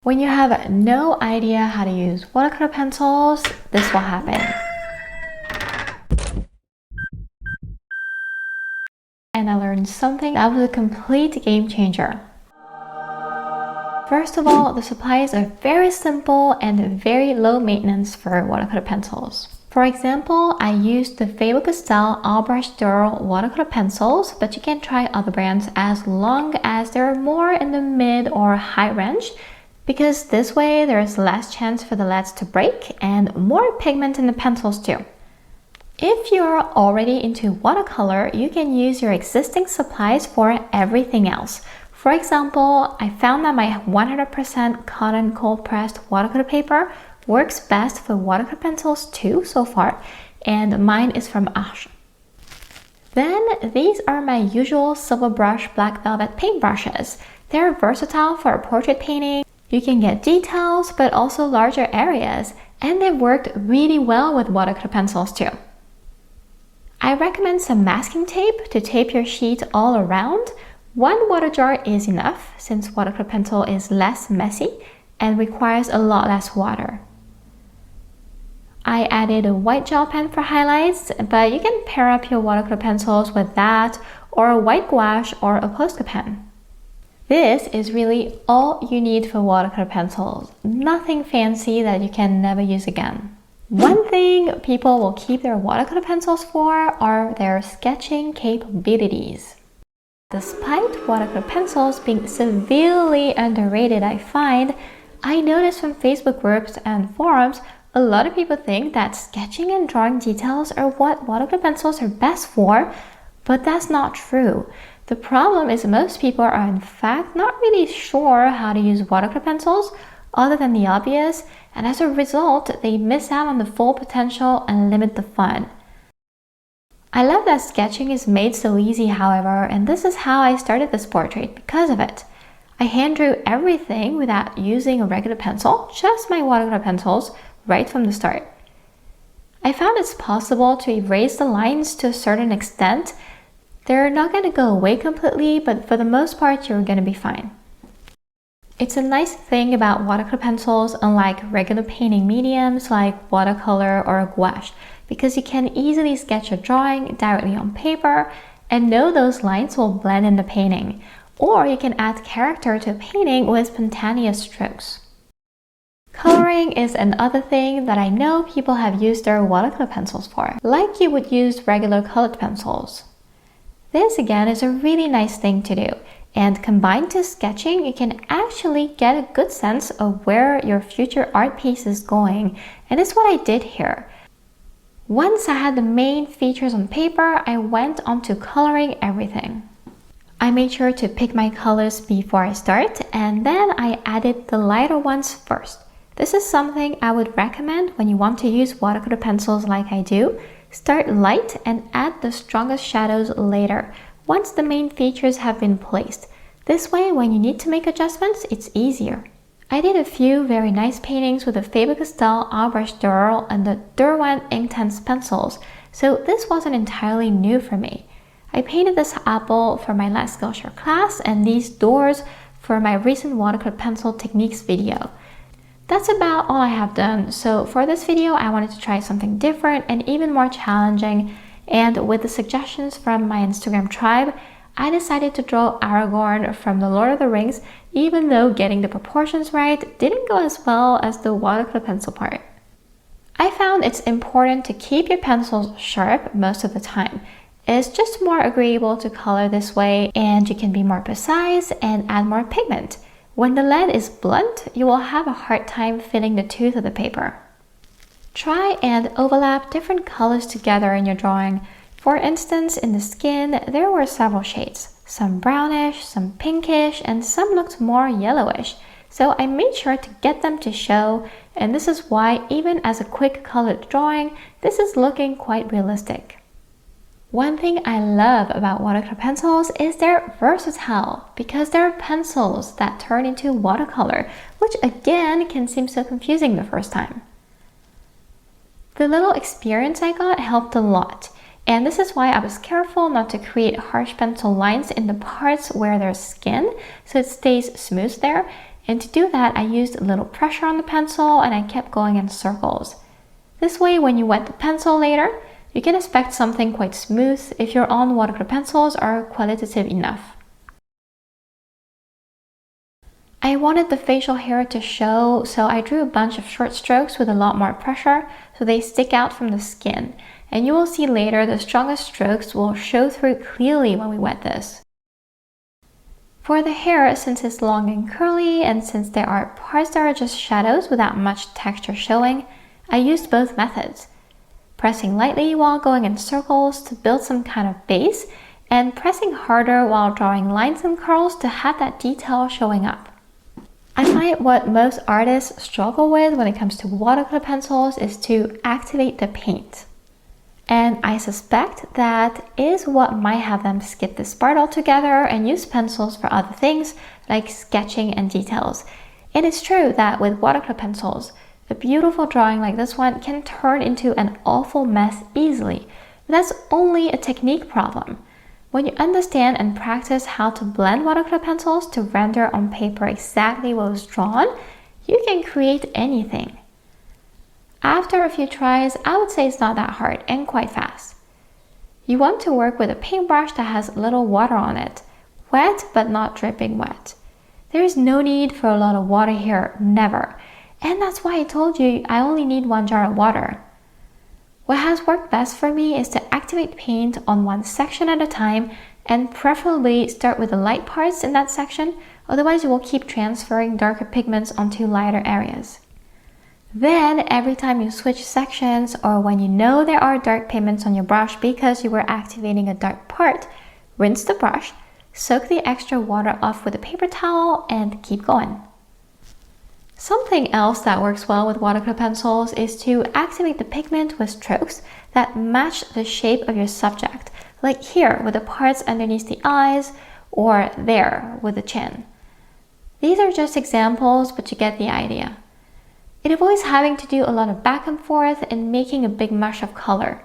When you have no idea how to use watercolor pencils, this will happen. And I learned something that was a complete game changer. First of all, the supplies are very simple and very low maintenance for watercolor pencils. For example, I used the Faber-Castell All Brush Dural watercolor pencils, but you can try other brands as long as they're more in the mid or high range, because this way there's less chance for the leads to break and more pigment in the pencils too. If you're already into watercolor, you can use your existing supplies for everything else. For example, I found that my 100% cotton cold pressed watercolor paper works best for watercolor pencils too so far, and mine is from Ash. Then these are my usual silver brush black velvet paintbrushes. They're versatile for portrait painting. You can get details, but also larger areas, and they've worked really well with watercolor pencils too. I recommend some masking tape to tape your sheet all around. One water jar is enough, since watercolor pencil is less messy and requires a lot less water. I added a white gel pen for highlights, but you can pair up your watercolor pencils with that, or a white gouache or a Posca pen. This is really all you need for watercolor pencils. Nothing fancy that you can never use again. One thing people will keep their watercolor pencils for are their sketching capabilities. Despite watercolor pencils being severely underrated, I noticed from Facebook groups and forums, a lot of people think that sketching and drawing details are what watercolor pencils are best for, but that's not true. The problem is most people are in fact not really sure how to use watercolor pencils other than the obvious, and as a result, they miss out on the full potential and limit the fun. I love that sketching is made so easy, however, and this is how I started this portrait because of it. I hand drew everything without using a regular pencil, just my watercolor pencils, right from the start. I found it's possible to erase the lines to a certain extent. They're not going to go away completely, but for the most part, you're going to be fine. It's a nice thing about watercolor pencils, unlike regular painting mediums like watercolor or gouache, because you can easily sketch a drawing directly on paper and know those lines will blend in the painting. Or you can add character to a painting with spontaneous strokes. Coloring is another thing that I know people have used their watercolor pencils for, like you would use regular colored pencils. This again is a really nice thing to do, and combined to sketching, you can actually get a good sense of where your future art piece is going, and it's what I did here. Once I had the main features on paper, I went on to coloring everything. I made sure to pick my colors before I start, and then I added the lighter ones first. This is something I would recommend when you want to use watercolor pencils like I do. Start light and add the strongest shadows later, once the main features have been placed. This way, when you need to make adjustments, it's easier. I did a few very nice paintings with the Faber-Castell All Brush Dural and the Derwent Inktense pencils, so this wasn't entirely new for me. I painted this apple for my last SKILLSHARE class and these doors for my recent watercolor pencil techniques video. That's about all I have done, so for this video I wanted to try something different and even more challenging, and with the suggestions from my Instagram tribe, I decided to draw Aragorn from the Lord of the Rings, even though getting the proportions right didn't go as well as the watercolor pencil part. I found it's important to keep your pencils sharp most of the time. It's just more agreeable to color this way, and you can be more precise and add more pigment. When the lead is blunt, you will have a hard time feeling the tooth of the paper. Try and overlap different colors together in your drawing. For instance, in the skin, there were several shades. Some brownish, some pinkish, and some looked more yellowish. So I made sure to get them to show, and this is why even as a quick colored drawing, this is looking quite realistic. One thing I love about watercolor pencils is they're versatile, because they're pencils that turn into watercolor, which again can seem so confusing the first time. The little experience I got helped a lot, and this is why I was careful not to create harsh pencil lines in the parts where there's skin, so it stays smooth there, And to do that, I used a little pressure on the pencil and I kept going in circles. This way, when you wet the pencil later, you can expect something quite smooth if your own watercolor pencils are qualitative enough. I wanted the facial hair to show, so I drew a bunch of short strokes with a lot more pressure so they stick out from the skin. And you will see later the strongest strokes will show through clearly when we wet this. For the hair, since it's long and curly and since there are parts that are just shadows without much texture showing, I used both methods. Pressing lightly while going in circles to build some kind of base, and pressing harder while drawing lines and curls to have that detail showing up. I find what most artists struggle with when it comes to watercolor pencils is to activate the paint. And I suspect that is what might have them skip this part altogether and use pencils for other things like sketching and details. It is true that with watercolor pencils, a beautiful drawing like this one can turn into an awful mess easily, but that's only a technique problem. When you understand and practice how to blend watercolor pencils to render on paper exactly what was drawn, you can create anything. After a few tries, I would say it's not that hard and quite fast. You want to work with a paintbrush that has little water on it, wet but not dripping wet. There is no need for a lot of water here, never. And that's why I told you I only need 1 jar of water. What has worked best for me is to activate paint on one section at a time and preferably start with the light parts in that section, otherwise you will keep transferring darker pigments onto lighter areas. Then, every time you switch sections or when you know there are dark pigments on your brush because you were activating a dark part, rinse the brush, soak the extra water off with a paper towel, and keep going. Something else that works well with watercolor pencils is to activate the pigment with strokes that match the shape of your subject, like here with the parts underneath the eyes or there with the chin. These are just examples, but you get the idea. It avoids having to do a lot of back and forth and making a big mush of color.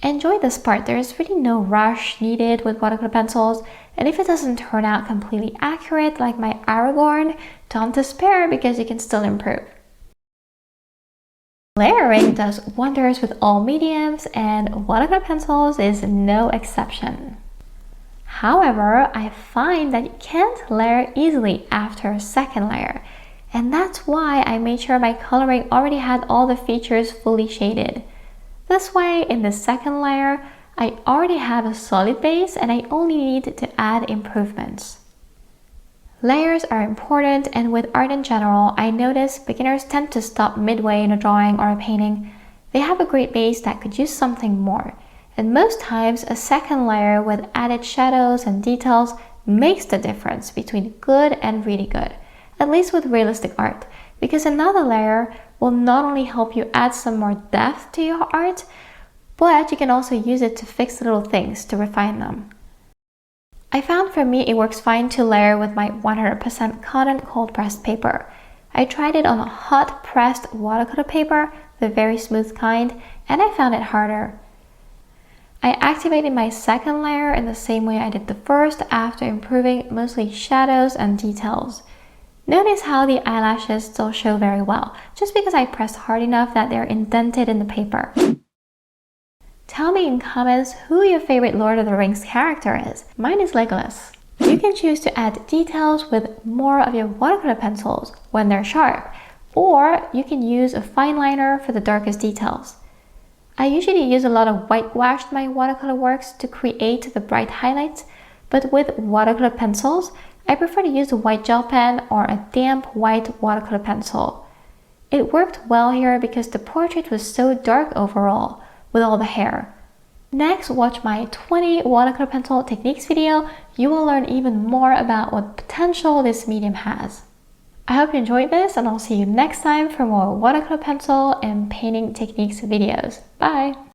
Enjoy this part. There is really no rush needed with watercolor pencils, and if it doesn't turn out completely accurate like my Aragorn, don't despair because you can still improve. Layering does wonders with all mediums, and watercolor pencils is no exception. However, I find that you can't layer easily after a second layer, and that's why I made sure my coloring already had all the features fully shaded. This way, in the second layer, I already have a solid base and I only need to add improvements. Layers are important, and with art in general, I notice beginners tend to stop midway in a drawing or a painting. They have a great base that could use something more, and most times a second layer with added shadows and details makes the difference between good and really good, at least with realistic art, because another layer will not only help you add some more depth to your art, but you can also use it to fix little things to refine them. I found for me it works fine to layer with my 100% cotton cold pressed paper. I tried it on a hot pressed watercolor paper, the very smooth kind, and I found it harder. I activated my second layer in the same way I did the first after improving mostly shadows and details. Notice how the eyelashes still show very well, just because I pressed hard enough that they're indented in the paper. Tell me in comments who your favorite Lord of the Rings character is. Mine is Legolas. You can choose to add details with more of your watercolor pencils when they're sharp, or you can use a fine liner for the darkest details. I usually use a lot of white gouache in my watercolor works to create the bright highlights, but with watercolor pencils, I prefer to use a white gel pen or a damp white watercolor pencil. It worked well here because the portrait was so dark overall with all the hair. Next, watch my 20 watercolor pencil techniques video. You will learn even more about what potential this medium has. I hope you enjoyed this, and I'll see you next time for more watercolor pencil and painting techniques videos. Bye!